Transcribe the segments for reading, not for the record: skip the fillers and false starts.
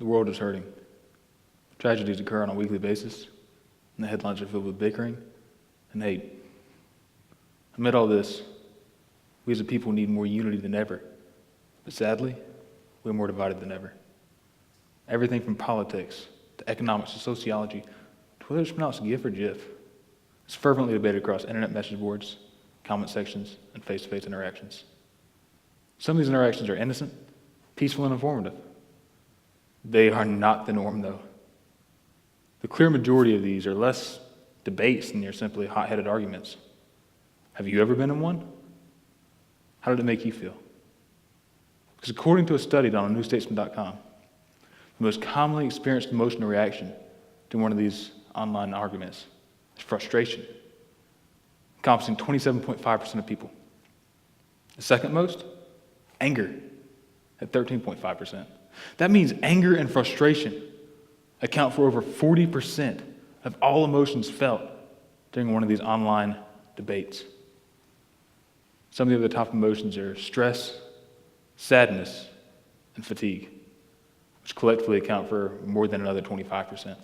The world is hurting. Tragedies occur on a weekly basis, and the headlines are filled with bickering and hate. Amid all this, we as a people need more unity than ever. But sadly, we're more divided than ever. Everything from politics to economics to sociology to whether it's pronounced GIF or GIF is fervently debated across internet message boards, comment sections, and face-to-face interactions. Some of these interactions are innocent, peaceful, and informative. They are not the norm, though. The clear majority of these are less debates than they're simply hot-headed arguments. Have you ever been in one? How did it make you feel? Because according to a study done on newstatesman.com, the most commonly experienced emotional reaction to one of these online arguments is frustration, encompassing 27.5% of people. The second most, anger, at 13.5%. That means anger and frustration account for over 40% of all emotions felt during one of these online debates. Some of the other top emotions are stress, sadness, and fatigue, which collectively account for more than another 25%.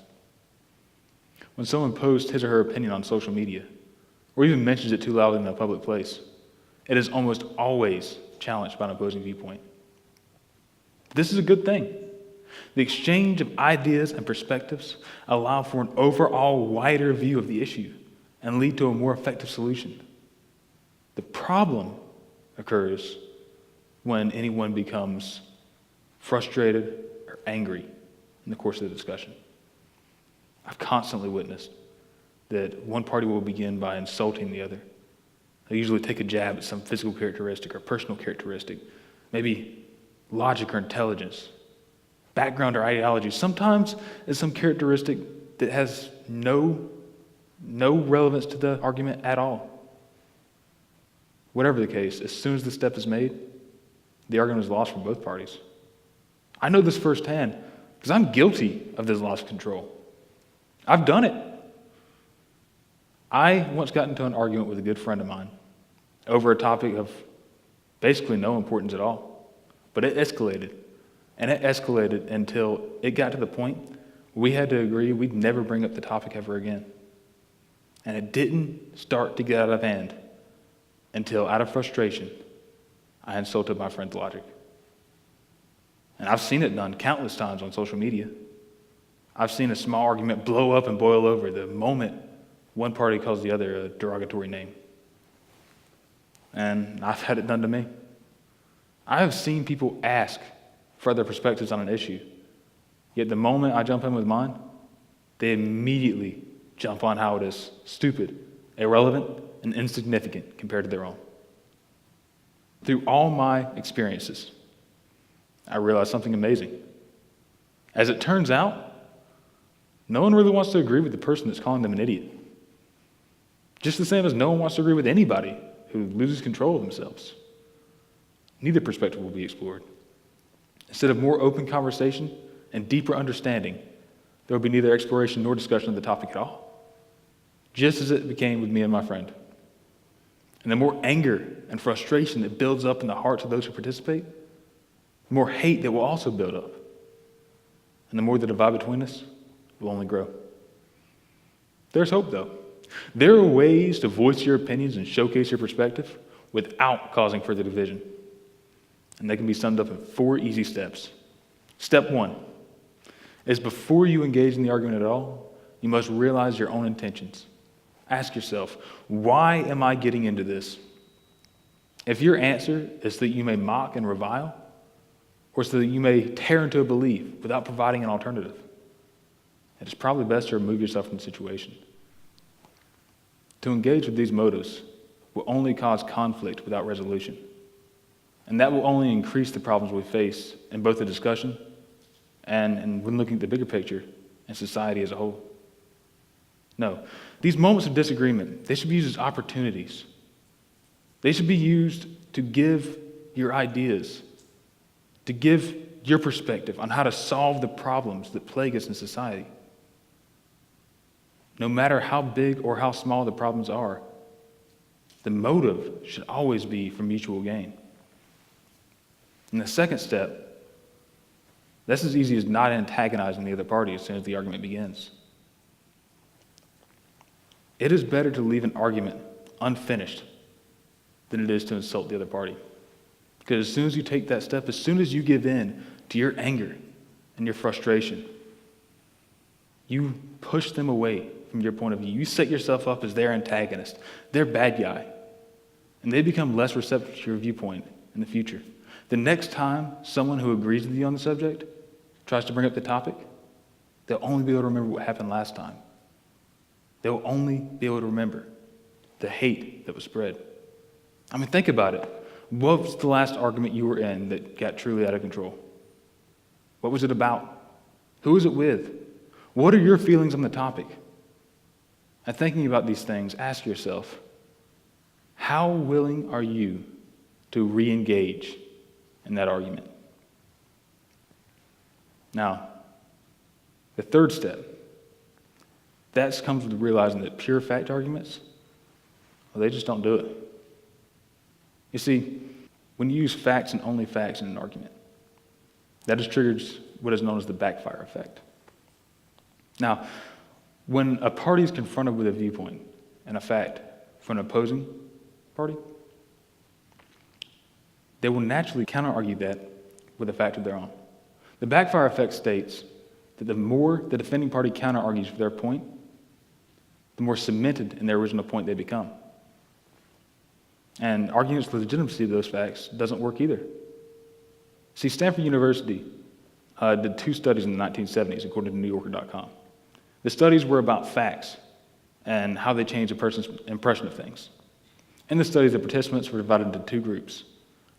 When someone posts his or her opinion on social media, or even mentions it too loudly in a public place, it is almost always challenged by an opposing viewpoint. This is a good thing. The exchange of ideas and perspectives allow for an overall wider view of the issue and lead to a more effective solution. The problem occurs when anyone becomes frustrated or angry in the course of the discussion. I've constantly witnessed that one party will begin by insulting the other. They usually take a jab at some physical characteristic or personal characteristic, maybe logic or intelligence, background or ideology. Sometimes it's some characteristic that has no relevance to the argument at all. Whatever the case, as soon as the step is made, the argument is lost for both parties. I know this firsthand because I'm guilty of this loss of control. I've done it. I once got into an argument with a good friend of mine over a topic of basically no importance at all, but it escalated. And it escalated until it got to the point we had to agree we'd never bring up the topic ever again. And it didn't start to get out of hand until, out of frustration, I insulted my friend's logic. And I've seen it done countless times on social media. I've seen a small argument blow up and boil over the moment one party calls the other a derogatory name. And I've had it done to me. I have seen people ask for other perspectives on an issue, yet the moment I jump in with mine, they immediately jump on how it is stupid, irrelevant, and insignificant compared to their own. Through all my experiences, I realized something amazing. As it turns out, no one really wants to agree with the person that's calling them an idiot. Just the same as no one wants to agree with anybody who loses control of themselves. Neither perspective will be explored. Instead of more open conversation and deeper understanding, there will be neither exploration nor discussion of the topic at all, just as it became with me and my friend. And the more anger and frustration that builds up in the hearts of those who participate, the more hate that will also build up. And the more the divide between us will only grow. There's hope, though. There are ways to voice your opinions and showcase your perspective without causing further division. And they can be summed up in 4 easy steps. Step 1 is before you engage in the argument at all, you must realize your own intentions. Ask yourself, why am I getting into this? If your answer is that you may mock and revile, or so that you may tear into a belief without providing an alternative, it is probably best to remove yourself from the situation. To engage with these motives will only cause conflict without resolution. And that will only increase the problems we face in both the discussion and when looking at the bigger picture and society as a whole. No, these moments of disagreement, they should be used as opportunities. They should be used to give your ideas, to give your perspective on how to solve the problems that plague us in society. No matter how big or how small the problems are, the motive should always be for mutual gain. And the second step That's as easy as not antagonizing the other party as soon as the argument begins. It is better to leave an argument unfinished than it is to insult the other party. Because as soon as you take that step, as soon as you give in to your anger and your frustration, you push them away from your point of view. You set yourself up as their antagonist, their bad guy, and they become less receptive to your viewpoint in the future. The next time someone who agrees with you on the subject tries to bring up the topic, they'll only be able to remember what happened last time. They'll only be able to remember the hate that was spread. I mean, think about it. What was the last argument you were in that got truly out of control? What was it about? Who was it with? What are your feelings on the topic? And thinking about these things, ask yourself, how willing are you to re-engage in that argument? Now, the third step, that comes with realizing that pure fact arguments, well, they just don't do it. You see, when you use facts and only facts in an argument, that triggers what is known as the backfire effect. Now, when a party is confronted with a viewpoint and a fact from an opposing party, they will naturally counter-argue that with a fact of their own. The backfire effect states that the more the defending party counter-argues for their point, the more cemented in their original point they become. And arguing against the legitimacy of those facts doesn't work either. See, Stanford University did 2 studies in the 1970s, according to NewYorker.com. The studies were about facts and how they change a person's impression of things. In the studies, the participants were divided into 2 groups,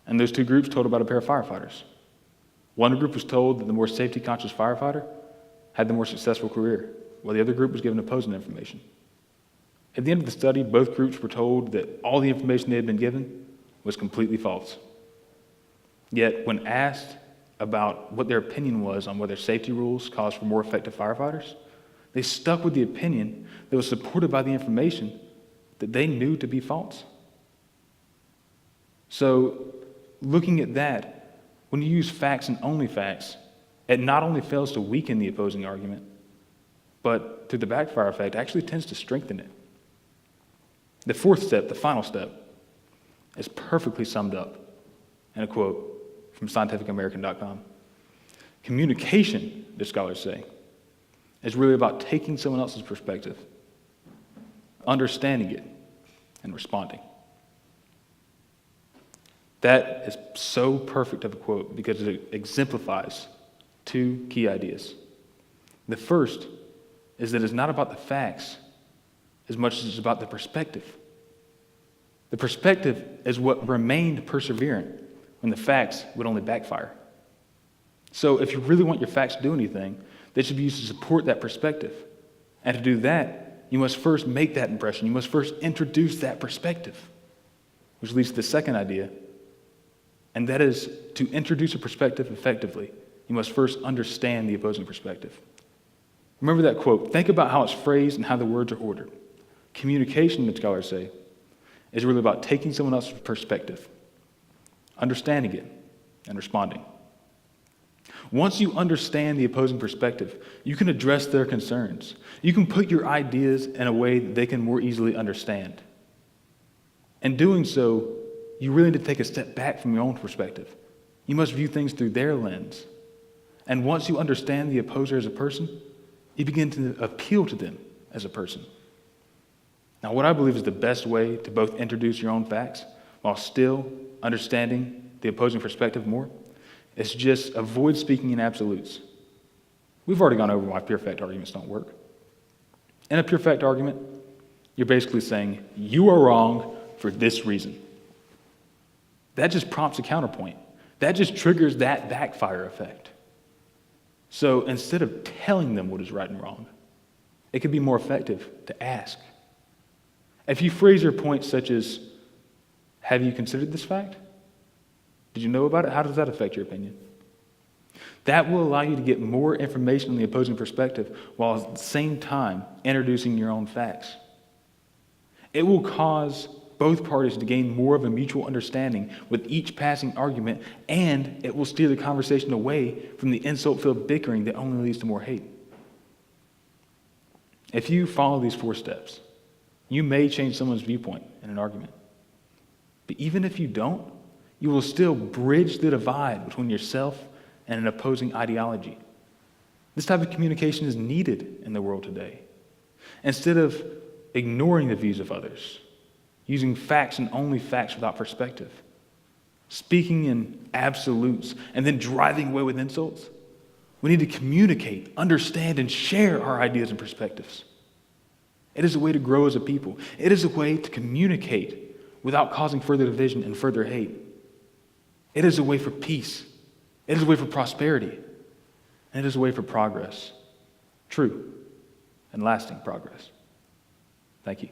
and those 2 groups told about a pair of firefighters. One group was told that the more safety-conscious firefighter had the more successful career, while the other group was given opposing information. At the end of the study, both groups were told that all the information they had been given was completely false. Yet, when asked about what their opinion was on whether safety rules caused for more effective firefighters, they stuck with the opinion that was supported by the information that they knew to be false. So, looking at that, when you use facts and only facts, it not only fails to weaken the opposing argument, but through the backfire effect, actually tends to strengthen it. The fourth step, the final step, is perfectly summed up in a quote from scientificamerican.com. Communication, the scholars say, is really about taking someone else's perspective, understanding it, and responding. That is so perfect of a quote because it exemplifies 2 key ideas. The first is that it's not about the facts as much as it's about the perspective. The perspective is what remained perseverant when the facts would only backfire. So if you really want your facts to do anything, they should be used to support that perspective. And to do that, you must first make that impression. You must first introduce that perspective, which leads to the second idea, and that is to introduce a perspective effectively, you must first understand the opposing perspective. Remember that quote. Think about how it's phrased and how the words are ordered. Communication, the scholars say, is really about taking someone else's perspective, understanding it, and responding. Once you understand the opposing perspective, you can address their concerns. You can put your ideas in a way that they can more easily understand. In doing so, you really need to take a step back from your own perspective. You must view things through their lens. And once you understand the opposer as a person, you begin to appeal to them as a person. Now, what I believe is the best way to both introduce your own facts while still understanding the opposing perspective more is just avoid speaking in absolutes. We've already gone over why pure fact arguments don't work. In a pure fact argument, you're basically saying, you are wrong for this reason. That just prompts a counterpoint. That just triggers that backfire effect. So instead of telling them what is right and wrong, it could be more effective to ask. If you phrase your point such as, have you considered this fact? Did you know about it? How does that affect your opinion? That will allow you to get more information on the opposing perspective while at the same time introducing your own facts. It will cause both parties to gain more of a mutual understanding with each passing argument, and it will steer the conversation away from the insult-filled bickering that only leads to more hate. If you follow these 4 steps, you may change someone's viewpoint in an argument. But even if you don't, you will still bridge the divide between yourself and an opposing ideology. This type of communication is needed in the world today. Instead of ignoring the views of others, using facts and only facts without perspective, speaking in absolutes, and then driving away with insults, we need to communicate, understand, and share our ideas and perspectives. It is a way to grow as a people. It is a way to communicate without causing further division and further hate. It is a way for peace. It is a way for prosperity. And it is a way for progress. True and lasting progress. Thank you.